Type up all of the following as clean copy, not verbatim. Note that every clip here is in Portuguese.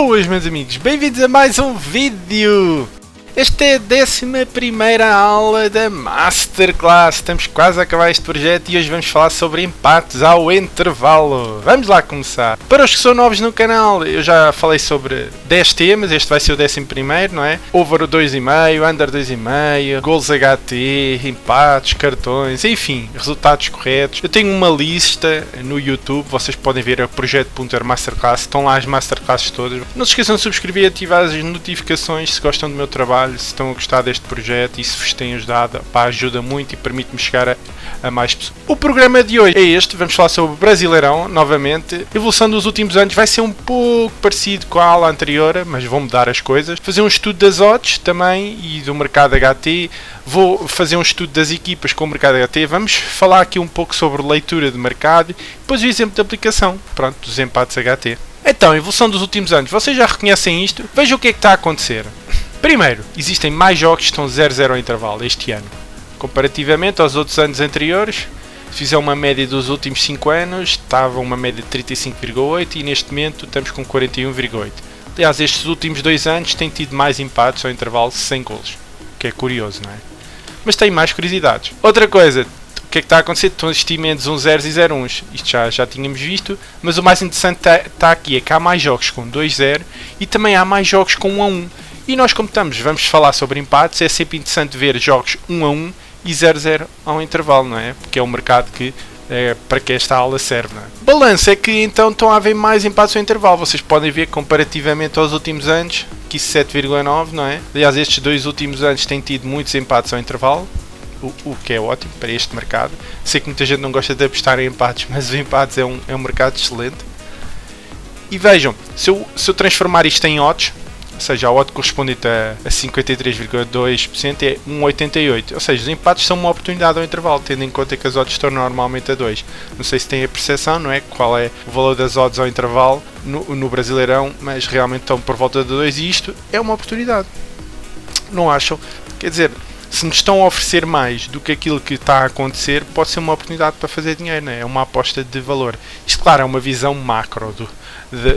Boas, meus amigos, bem-vindos a mais um vídeo! Esta é a 11ª aula da Masterclass. Estamos quase a acabar este projeto e hoje vamos falar sobre empates ao intervalo. Vamos lá começar. Para os que são novos no canal, eu já falei sobre 10 temas, este vai ser o 11º, não é? Over 2,5, under 2,5, gols HT, empates, cartões, enfim, resultados corretos. Eu tenho uma lista no YouTube, vocês podem ver a projeto.masterclass, estão lá as Masterclasses todas. Não se esqueçam de subscrever e ativar as notificações se gostam do meu trabalho. Se estão a gostar deste projeto e se vos tem ajudado, ajuda muito e permite-me chegar a mais pessoas. O programa de hoje é este, vamos falar sobre o Brasileirão, novamente. A evolução dos últimos anos vai ser um pouco parecido com a aula anterior, mas vou mudar as coisas. Fazer um estudo das odds também e do mercado HT. Vou fazer um estudo das equipas com o mercado HT. Vamos falar aqui um pouco sobre leitura de mercado e depois o exemplo de aplicação, pronto, dos empates HT. Então, a evolução dos últimos anos, vocês já reconhecem isto? Vejam o que é que está a acontecer. Primeiro, existem mais jogos que estão 0-0 ao intervalo este ano. Comparativamente aos outros anos anteriores, se fizer uma média dos últimos 5 anos, estava uma média de 35,8 e neste momento estamos com 41,8. Aliás, estes últimos 2 anos têm tido mais empates ao intervalo sem golos, que é curioso, não é? Mas tem mais curiosidades. Outra coisa, o que é que está a acontecer? Estão a existir menos 1-0 e 0-1. Isto já tínhamos visto, mas o mais interessante está aqui, é que há mais jogos com 2-0 e também há mais jogos com 1-1. E nós, como vamos falar sobre empates, é sempre interessante ver jogos 1-1 e 0-0 ao intervalo, não é? Porque é o mercado que para que esta aula serve, não é? Balanço é que então estão a haver mais empates ao intervalo. Vocês podem ver comparativamente aos últimos anos, que 7,9, não é? Aliás, estes 2 últimos anos têm tido muitos empates ao intervalo, o que é ótimo para este mercado. Sei que muita gente não gosta de apostar em empates, mas os empates é um mercado excelente. E vejam, se eu transformar isto em odds, ou seja, a odd correspondente a 53,2% é 1,88. Ou seja, os empates são uma oportunidade ao intervalo, tendo em conta que as odds estão normalmente a 2. Não sei se têm a percepção, não é? Qual é o valor das odds ao intervalo no Brasileirão, mas realmente estão por volta de 2 e isto é uma oportunidade. Não acham? Quer dizer, se nos estão a oferecer mais do que aquilo que está a acontecer, pode ser uma oportunidade para fazer dinheiro, não é? É uma aposta de valor. Isto, claro, é uma visão macro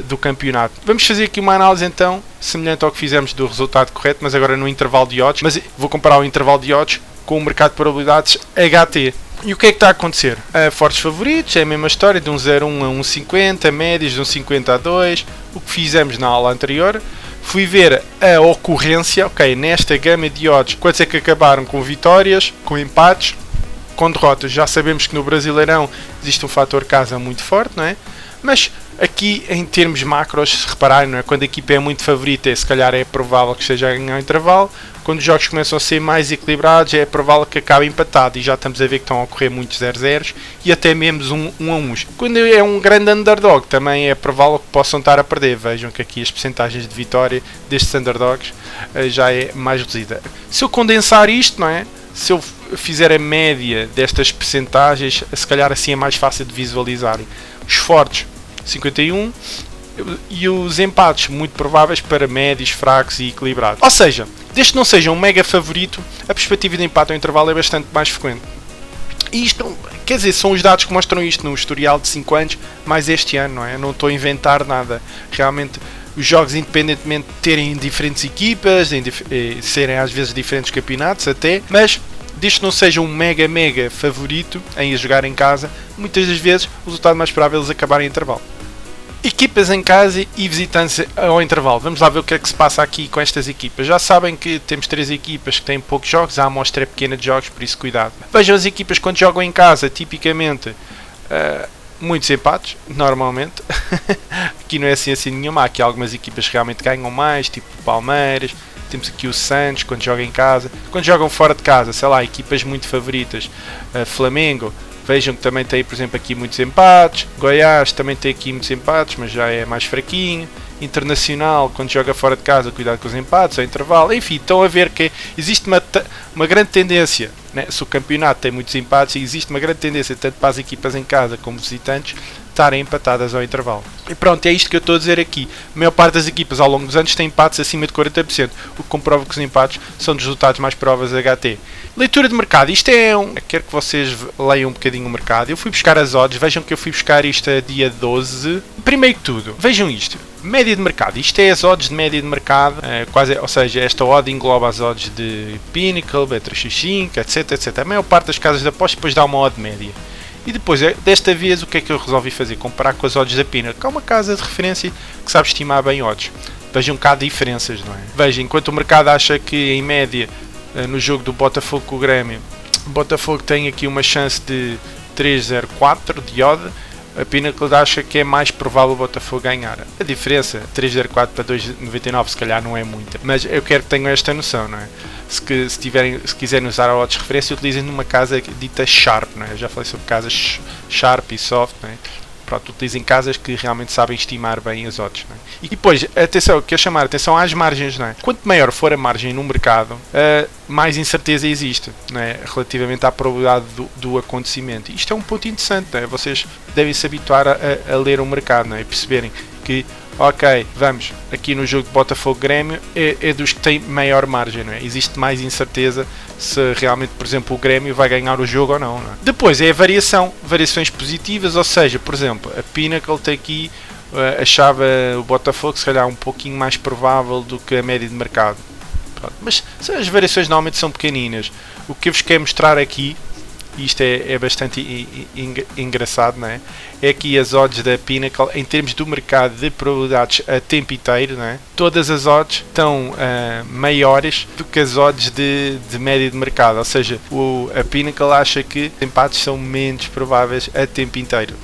do campeonato. Vamos fazer aqui uma análise então, semelhante ao que fizemos do resultado correto, mas agora no intervalo de odds. Mas vou comparar o intervalo de odds com o mercado de probabilidades HT. E o que é que está a acontecer? Fortes favoritos, é a mesma história, de 1,01 a 1,50, médias de 1,50 a 2, o que fizemos na aula anterior. Fui ver a ocorrência, ok, nesta gama de odds, quantos é que acabaram com vitórias, com empates, com derrotas. Já sabemos que no Brasileirão existe um fator casa muito forte, não é? Mas aqui em termos macros, se repararem, não é? Quando a equipa é muito favorita, se calhar é provável que esteja a ganhar o intervalo. Quando os jogos começam a ser mais equilibrados, é provável que acabe empatado. E já estamos a ver que estão a ocorrer muitos 0-0 e até mesmo 1-1. Quando é um grande underdog, também é provável que possam estar a perder. Vejam que aqui as percentagens de vitória destes underdogs já é mais reduzida. Se eu condensar isto, não é? Se eu fizer a média destas percentagens, se calhar assim é mais fácil de visualizarem. Os fortes, 51, e os empates muito prováveis para médios, fracos e equilibrados. Ou seja, desde que não seja um mega favorito, a perspectiva de empate ao intervalo é bastante mais frequente. E isto, quer dizer, são os dados que mostram isto no historial de 5 anos, mais este ano, não é? Eu não estou a inventar nada. Realmente, os jogos, independentemente de terem diferentes equipas, serem às vezes diferentes campeonatos até, mas desde que não seja um mega favorito em jogar em casa, muitas das vezes o resultado mais provável é eles acabarem em intervalo. Equipas em casa e visitantes ao intervalo. Vamos lá ver o que é que se passa aqui com estas equipas. Já sabem que temos 3 equipas que têm poucos jogos, a amostra é pequena de jogos, por isso cuidado. Vejam as equipas quando jogam em casa, tipicamente muitos empates, normalmente. Aqui não é assim nenhuma, há aqui algumas equipas que realmente ganham mais, tipo o Palmeiras. Temos aqui o Santos quando joga em casa. Quando jogam fora de casa, sei lá, equipas muito favoritas, Flamengo, vejam que também tem, por exemplo, aqui muitos empates. Goiás também tem aqui muitos empates, mas já é mais fraquinho. Internacional, quando joga fora de casa, cuidado com os empates, ao intervalo. Enfim, estão a ver que existe uma grande tendência, né? Se o campeonato tem muitos empates, existe uma grande tendência, tanto para as equipas em casa como visitantes, estarem empatadas ao intervalo. E pronto, é isto que eu estou a dizer aqui. A maior parte das equipas ao longo dos anos tem empates acima de 40%, o que comprova que os empates são dos resultados mais prováveis da HT. Leitura de mercado. Isto quero que vocês leiam um bocadinho o mercado. Eu fui buscar as odds, vejam que eu fui buscar isto a dia 12. Primeiro que tudo, vejam isto. Média de mercado. Isto é as odds de média de mercado, ou seja, esta odd engloba as odds de Pinnacle, Bet365, etc. A maior parte das casas de apostas depois dá uma odd média. E depois, desta vez, o que é que eu resolvi fazer? Comparar com as odds da Pinnacle, que é uma casa de referência que sabe estimar bem odds. Vejam cá diferenças, não é? Vejam, enquanto o mercado acha que, em média, no jogo do Botafogo com o Grêmio, o Botafogo tem aqui uma chance de 3,04 de odd, a Pinnacle acha que é mais provável o Botafogo ganhar. A diferença, 3,04 para 2,99, se calhar não é muita, mas eu quero que tenham esta noção, não é? Se quiserem usar a odds de referência, utilizem numa casa dita Sharp, não é? Eu já falei sobre casas Sharp e Soft, não é? Pronto, utilizem casas que realmente sabem estimar bem as odds, não é? E depois, atenção, quero chamar a atenção às margens, não é? Quanto maior for a margem no mercado, mais incerteza existe, não é? Relativamente à probabilidade do acontecimento. Isto é um ponto interessante, não é? Vocês devem se habituar a ler o mercado, não é? E perceberem que, ok, vamos, aqui no jogo de Botafogo-Grêmio é dos que tem maior margem, não é? Existe mais incerteza se realmente, por exemplo, o Grêmio vai ganhar o jogo ou não, não é? Depois é a variações positivas, ou seja, por exemplo, a Pinnacle tem aqui, achava o Botafogo se calhar um pouquinho mais provável do que a média de mercado. Pronto, mas as variações normalmente são pequeninas. O que eu vos quero mostrar aqui, e isto é bastante engraçado, não é? É aqui as odds da Pinnacle em termos do mercado de probabilidades a tempo inteiro, não é? Todas as odds estão maiores do que as odds de média de mercado, ou seja, a Pinnacle acha que os empates são menos prováveis a tempo inteiro,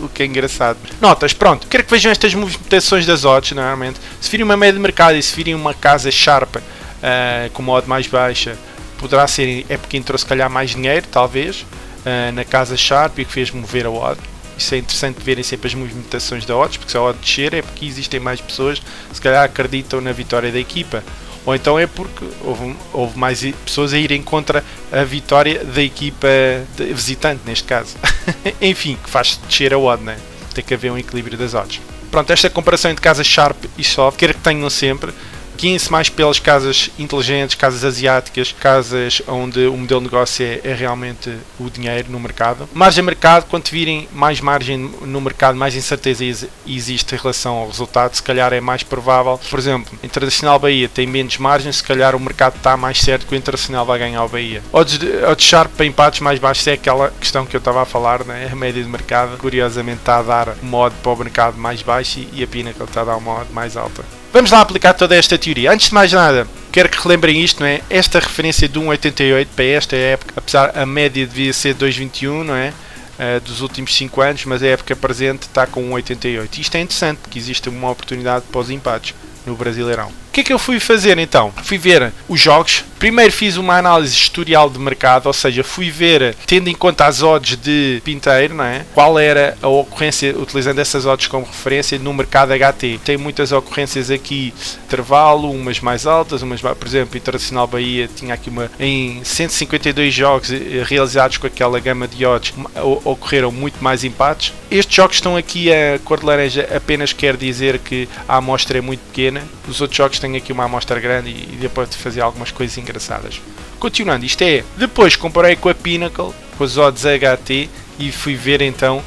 o que é engraçado. Notas, pronto, quero que vejam estas movimentações das odds, normalmente. Se virem uma média de mercado e se virem uma casa Sharp com uma odd mais baixa, poderá ser, é porque entrou se calhar mais dinheiro, talvez, na casa Sharp e que fez mover a odd. Isso é interessante verem sempre as movimentações da odds, porque se a odd descer é porque existem mais pessoas que se calhar acreditam na vitória da equipa. Ou então é porque houve mais pessoas a irem contra a vitória da equipa visitante, neste caso. Enfim, que faz descer a odd, né? Tem que haver um equilíbrio das odds. Pronto, esta comparação entre casas Sharp e Soft, quero que tenham sempre. Guiem-se mais pelas casas inteligentes, casas asiáticas, casas onde o modelo de negócio é realmente o dinheiro no mercado. Margem de mercado, quando virem mais margem no mercado, mais incerteza existe em relação ao resultado, se calhar é mais provável. Por exemplo, Internacional Bahia tem menos margem, se calhar o mercado está mais certo que o Internacional vai ganhar o Bahia. Odds Sharp para empates mais baixos é aquela questão que eu estava a falar, né? A média de mercado, curiosamente, está a dar uma odd para o mercado mais baixo e a Pinnacle está a dar uma odd mais alta. Vamos lá aplicar toda esta teoria. Antes de mais nada, quero que relembrem isto, não é? Esta referência de 1,88 para esta época, apesar a média devia ser 2,21, não é? Dos últimos 5 anos, mas a época presente está com 1,88. Isto é interessante, porque existe uma oportunidade para os empates no Brasileirão. O que é que eu fui fazer então? Fui ver os jogos. Primeiro fiz uma análise historial de mercado, ou seja, fui ver, tendo em conta as odds de Pinteiro, não é? Qual era a ocorrência, utilizando essas odds como referência, no mercado HT. Tem muitas ocorrências aqui, intervalo, umas mais altas, umas mais, por exemplo, Internacional Bahia tinha aqui em 152 jogos realizados com aquela gama de odds, ocorreram muito mais empates. Estes jogos estão aqui a cor de laranja, apenas quer dizer que a amostra é muito pequena. Os outros jogos têm aqui uma amostra grande e depois de fazer algumas coisas engraçadas. Continuando, isto é, depois comparei com a Pinnacle, com as odds HT e fui ver então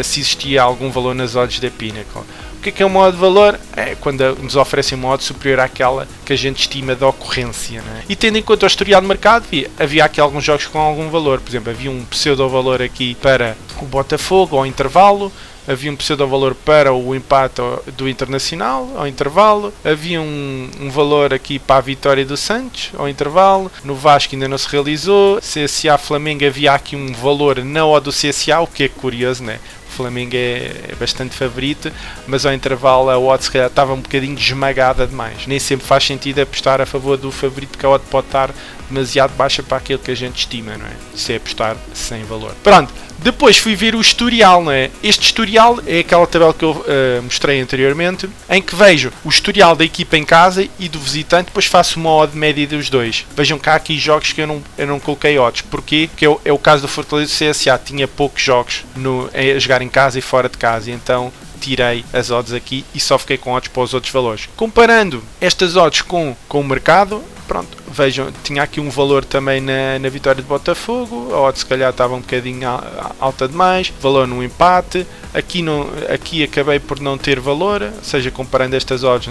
se existia algum valor nas odds da Pinnacle. O que é uma odd de valor? É quando nos oferecem uma odd superior àquela que a gente estima da ocorrência, não é? E tendo em conta o historial de mercado, havia aqui alguns jogos com algum valor. Por exemplo, havia um pseudo-valor aqui para o Botafogo ao intervalo, havia um pseudo-valor para o empate do Internacional ao intervalo, havia um valor aqui para a vitória do Santos ao intervalo, no Vasco ainda não se realizou, CSA-Flamengo havia aqui um valor na odd do CSA, o que é curioso, né? O Flamengo é bastante favorito, mas ao intervalo a odd se calhar estava um bocadinho esmagada demais. Nem sempre faz sentido apostar a favor do favorito, porque a odd pode estar demasiado baixa para aquilo que a gente estima, não é? Se é apostar sem valor. Pronto, Depois fui ver o historial, não é? Este historial é aquela tabela que eu mostrei anteriormente, em que vejo o historial da equipa em casa e do visitante, depois faço uma odd média dos dois. Vejam cá aqui jogos que eu não coloquei odds. Porquê? Porque é o caso do Fortaleza CSA, tinha poucos jogos a jogar em casa e fora de casa, então tirei as odds aqui e só fiquei com odds para os outros valores. Comparando estas odds com o mercado, pronto, vejam, tinha aqui um valor também na vitória de Botafogo, a odd se calhar estava um bocadinho alta demais, valor no empate, aqui acabei por não ter valor, ou seja, comparando estas odds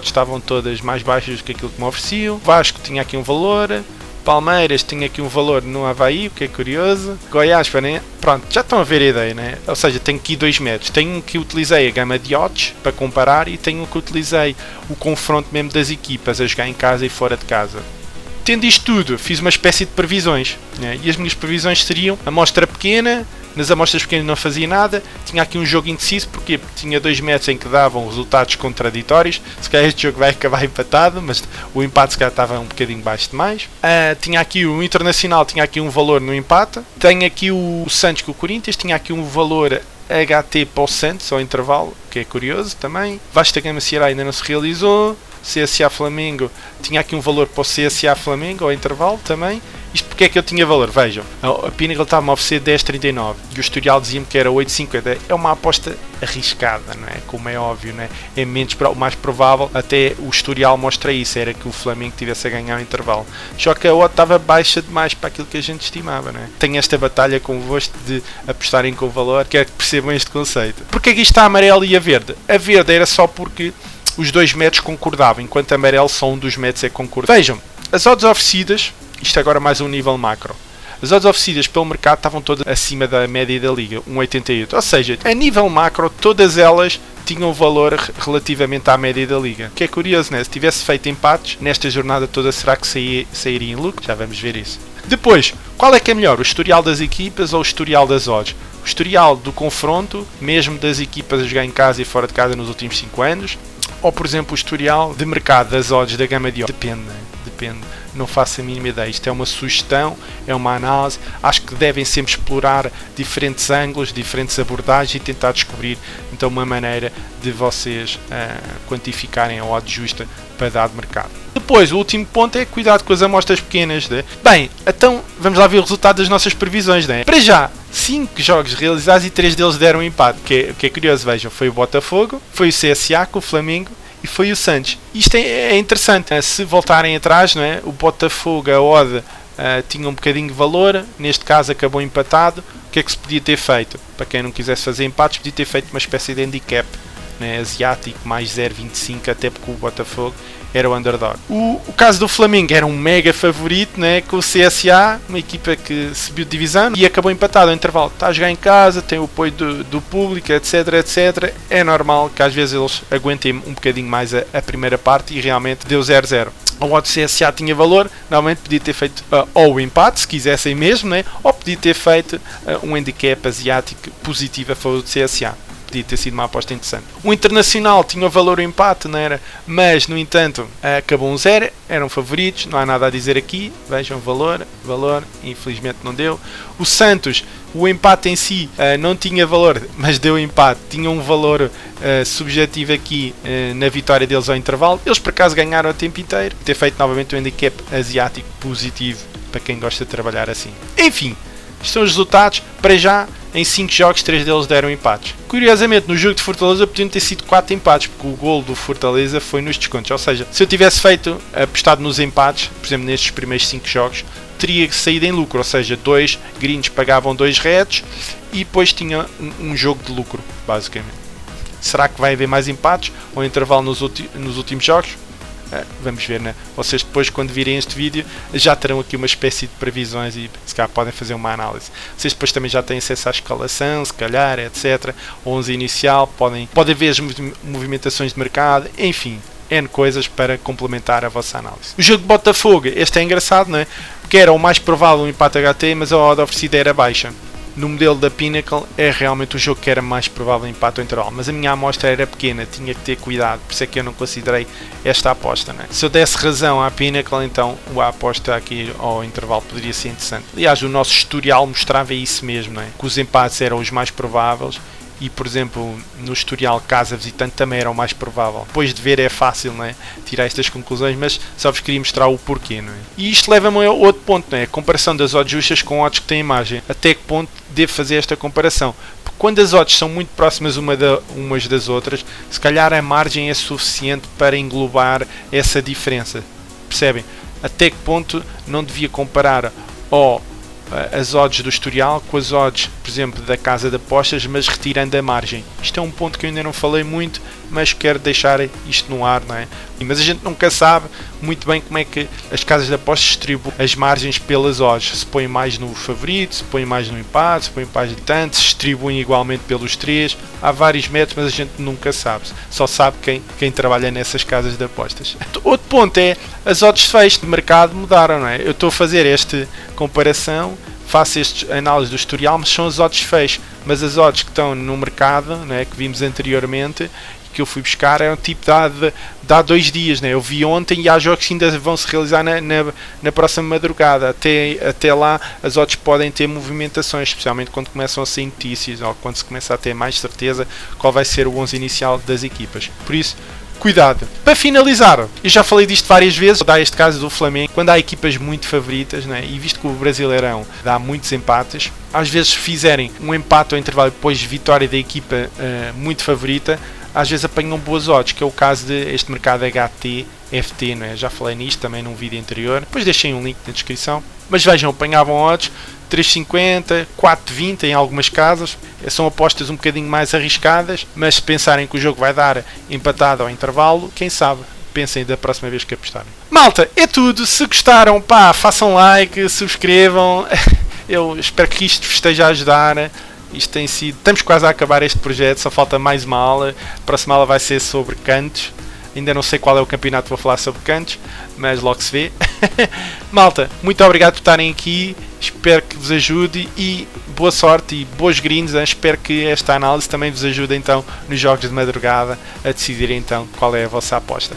estavam todas mais baixas do que aquilo que me ofereciam. Vasco tinha aqui um valor, Palmeiras tinha aqui um valor no Avaí, o que é curioso. Goiás, pronto, já estão a ver a ideia, né? Ou seja, tenho aqui dois métodos. Tenho que utilizei a gama de odds para comparar e tenho que utilizei o confronto mesmo das equipas a jogar em casa e fora de casa. Tendo isto tudo, fiz uma espécie de previsões, né? E as minhas previsões seriam amostra pequena. Nas amostras pequenas não fazia nada, tinha aqui um jogo indeciso, porque tinha dois métodos em que davam resultados contraditórios. Se calhar este jogo vai acabar empatado, mas o empate se calhar estava um bocadinho baixo demais. Tinha aqui o Internacional, tinha aqui um valor no empate. Tenho aqui o Santos com o Corinthians, tinha aqui um valor HT para o Santos ao intervalo, que é curioso também. Vasta Gama Ceará ainda não se realizou. CSA Flamengo, tinha aqui um valor para o CSA Flamengo ao intervalo também. Isto porque é que eu tinha valor? Vejam, a Pinnacle estava-me a oferecer 10,39 e o historial dizia-me que era 8,50. É uma aposta arriscada, não é? Como é óbvio, não é? É menos, o mais provável, até o historial mostra isso, era que o Flamengo tivesse a ganhar o intervalo. Só que a odd estava baixa demais para aquilo que a gente estimava, não é? Tenho esta batalha convosco de apostarem com o valor, quero que percebam este conceito. Porque é que isto está amarelo e a verde? A verde era só porque os dois métodos concordavam, enquanto a amarelo só um dos métodos é concordar. Vejam, as odds oferecidas, isto agora mais um nível macro, as odds oferecidas pelo mercado estavam todas acima da média da liga, 1,88. Ou seja, a nível macro, todas elas tinham valor relativamente à média da liga. O que é curioso, né? Se tivesse feito empates, nesta jornada toda, será que sairia em lucro? Já vamos ver isso. Depois, qual é que é melhor? O historial das equipas ou o historial das odds? O historial do confronto, mesmo das equipas a jogar em casa e fora de casa nos últimos 5 anos? Ou, por exemplo, o historial de mercado das odds da gama de odds? Depende, né? Depende. Não faço a mínima ideia. Isto é uma sugestão, é uma análise. Acho que devem sempre explorar diferentes ângulos, diferentes abordagens e tentar descobrir então uma maneira de vocês quantificarem a odd justa para dar de mercado. Depois, o último ponto é cuidado com as amostras pequenas. Né? Bem, então vamos lá ver o resultado das nossas previsões. Né? Para já, 5 jogos realizados e 3 deles deram empate. O que é curioso, vejam, foi o Botafogo, foi o CSA com o Flamengo e foi o Santos. Isto é interessante. Se voltarem atrás, não é? O Botafogo, a odd, tinha um bocadinho de valor. Neste caso acabou empatado. O que é que se podia ter feito? Para quem não quisesse fazer empates, podia ter feito uma espécie de handicap, né? Asiático, mais 0,25, até porque o Botafogo era o underdog. O caso do Flamengo era um mega favorito, né? Com o CSA, uma equipa que subiu de divisão e acabou empatado ao intervalo. Está a jogar em casa, tem o apoio do público, etc, etc. É normal que às vezes eles aguentem um bocadinho mais a primeira parte e realmente deu 0-0. O odd CSA tinha valor, normalmente podia ter feito ou o empate, se quisessem mesmo, né? Ou podia ter feito um handicap asiático positivo a favor do CSA. Podia ter sido uma aposta interessante. O Internacional tinha o valor empate, não era? Mas, no entanto, acabou 1-0, eram favoritos, não há nada a dizer aqui. Vejam, valor, infelizmente não deu. O Santos, o empate em si não tinha valor, mas deu empate. Tinha um valor subjetivo aqui na vitória deles ao intervalo. Eles, por acaso, ganharam o tempo inteiro. Ter feito novamente um handicap asiático positivo, para quem gosta de trabalhar assim. Enfim, estes são os resultados. Para já, em 5 jogos, 3 deles deram empates. Curiosamente, no jogo de Fortaleza podiam ter sido 4 empates, porque o gol do Fortaleza foi nos descontos. Ou seja, se eu tivesse apostado nos empates, por exemplo, nestes primeiros 5 jogos, teria saído em lucro. Ou seja, 2 gringos pagavam 2 reds e depois tinha um jogo de lucro, basicamente. Será que vai haver mais empates ou intervalo nos últimos jogos? Vamos ver, né? Vocês depois, quando virem este vídeo, já terão aqui uma espécie de previsões e se calhar podem fazer uma análise. Vocês depois também já têm acesso à escalação, se calhar, etc. 11 inicial, podem ver as movimentações de mercado, enfim, N coisas para complementar a vossa análise. O jogo de Botafogo, este é engraçado, não é? Porque era o mais provável um empate HT, mas a odd oferecida era baixa. no modelo da Pinnacle é realmente o jogo que era mais provável empate ao intervalo, mas a minha amostra era pequena, tinha que ter cuidado, por isso é que eu não considerei esta aposta, né? Se eu desse razão à Pinnacle, então a aposta aqui ao intervalo poderia ser interessante. Aliás, o nosso historial mostrava isso mesmo, né? Que os empates eram os mais prováveis. E, por exemplo, no historial casa visitante também era o mais provável. Depois de ver é fácil, não é? Tirar estas conclusões, mas só vos queria mostrar o porquê, não é? E isto leva-me a outro ponto, não é? A comparação das odds justas com odds que têm imagem. Até que ponto devo fazer esta comparação? Porque quando as odds são muito próximas umas das outras, se calhar a margem é suficiente para englobar essa diferença. Percebem? Até que ponto não devia comparar as odds do historial com as odds, por exemplo, da casa de apostas, mas retirando a margem. Isto é um ponto que eu ainda não falei muito, mas quero deixar isto no ar, não é? Mas a gente nunca sabe muito bem como é que as casas de apostas distribuem as margens pelas odds. Se põem mais no favorito, se põem mais no empate, se põem mais de tanto, se distribuem igualmente pelos três. Há vários métodos, mas a gente nunca sabe. Só sabe quem trabalha nessas casas de apostas. Outro ponto é, as odds de fecho de mercado mudaram, não é? Eu estou a fazer esta comparação, faço estas análises do historial, mas são as odds de fecho. Mas as odds que estão no mercado, não é, que vimos anteriormente, que eu fui buscar, eram tipo de há 2 dias, né? Eu vi ontem e há jogos que ainda vão se realizar na próxima madrugada. Até lá as odds podem ter movimentações, especialmente quando começam a ser notícias ou quando se começa a ter mais certeza qual vai ser o 11 inicial das equipas. Por isso, cuidado. Para finalizar, eu já falei disto várias vezes, vou dar este caso do Flamengo, quando há equipas muito favoritas, né, e visto que o Brasileirão dá muitos empates, às vezes fizerem um empate ao intervalo e depois vitória da equipa muito favorita, às vezes apanham boas odds, que é o caso deste mercado HT-FT, não é? Já falei nisto também num vídeo anterior, depois deixei um link na descrição, mas vejam, apanhavam odds 3,50, 4,20 em algumas casas. São apostas um bocadinho mais arriscadas, mas se pensarem que o jogo vai dar empatado ao intervalo, quem sabe, pensem da próxima vez que apostarem. Malta, é tudo. Se gostaram, pá, façam like, subscrevam. Eu espero que isto vos esteja a ajudar. Isto tem sido... Estamos quase a acabar este projeto, só falta mais uma aula. A próxima aula vai ser sobre cantos. Ainda não sei qual é o campeonato que vou falar sobre cantos, mas logo se vê. Malta, muito obrigado por estarem aqui. Espero que vos ajude e boa sorte e boas greens. Espero que esta análise também vos ajude então nos jogos de madrugada a decidir então qual é a vossa aposta.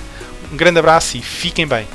Um grande abraço e fiquem bem.